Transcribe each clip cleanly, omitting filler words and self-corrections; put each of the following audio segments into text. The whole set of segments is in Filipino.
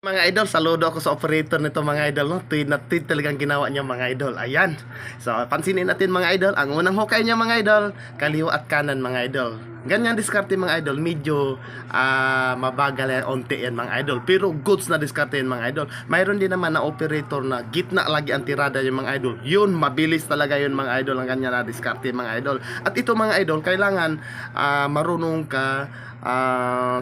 Mga idol, saludo ako sa operator nito mga idol, no? Tweet na tweet talagang ginawa niya mga idol. Ayan. So, pansinin natin mga idol, ang unang hukay niya mga idol, kaliwa at kanan mga idol. Ganyan diskarte mga idol, medyo mabagal yan, onti yan mga idol. Pero goods na diskarte yan mga idol. Mayroon din naman na operator na gitna lagi ang tirada yung mga idol. Yun, mabilis talaga yun mga idol, ang ganyan na diskarte mga idol. At ito mga idol, kailangan marunong ka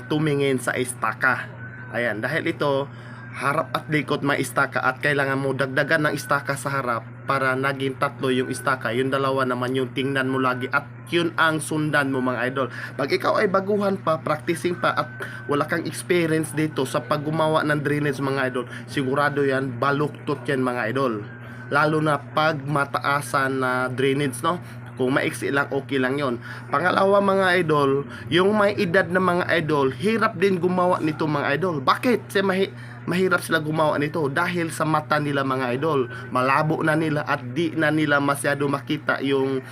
tumingin sa istaka. Ayan, dahil ito, harap at likod may istaka at kailangan mo dagdagan ng istaka sa harap para naging tatlo yung istaka. Yung dalawa naman yung tingnan mo lagi at yun ang sundan mo mga idol. Pag ikaw ay baguhan pa, practicing pa at wala kang experience dito sa paggumawa ng drainage mga idol, sigurado yan, baluktot yan mga idol. Lalo na pag mataasan na drainage, no? Kung maiksi lang, okay lang yon. Pangalawa mga idol, yung may edad na mga idol, hirap din gumawa nito mga idol. Bakit? Kasi mahirap sila gumawa nito dahil sa mata nila mga idol. Malabo na nila at di na nila masyado makita yung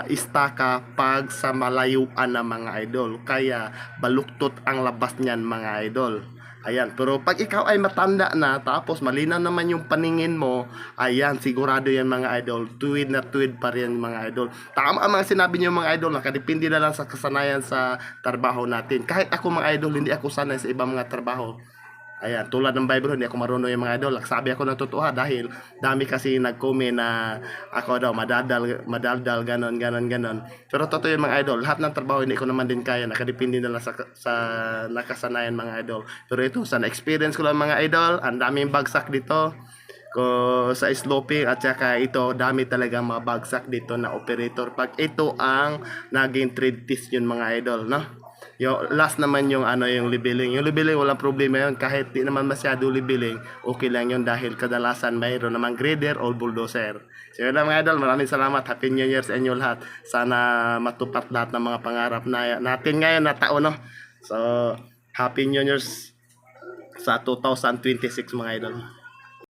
istaka pag sa malayuan na mga idol. Kaya baluktot ang labas niyan mga idol. Ayan, pero pag ikaw ay matanda na, tapos malinaw naman yung paningin mo, ayan, sigurado yan mga idol, tuwid na tuwid pa rin mga idol. Tama ang mga sinabi niyo mga idol, nakadepende na lang sa kasanayan sa trabaho natin. Kahit ako mga idol, hindi ako sanay sa ibang mga trabaho. Ayan, tulad ng Bible, hindi ako marunong yung mga idol. Sabi ako ng totoo dahil dami kasi nag-comment na ako daw madaldal, ganon, ganon, ganon. Pero totoo yung mga idol, lahat ng trabaho hindi ko naman din kaya. Nakadepende na lang sa nakasanayan mga idol. Pero ito, sa na-experience ko lang mga idol, ang daming bagsak dito ko sa sloping at saka ito dami talaga mga bagsak dito na operator pag ito ang naging trade test yun mga idol, no? Yung last naman yung yung leveling. Yung leveling walang problema yun kahit di naman masyado leveling, okay lang yun dahil kadalasan mayroon namang grader o bulldozer. So yun lang mga idol, maraming salamat. Happy New Year sa inyo lahat. Sana matupad lahat ng mga pangarap na natin ngayon na taon, no? So Happy New Year sa 2026 mga idol.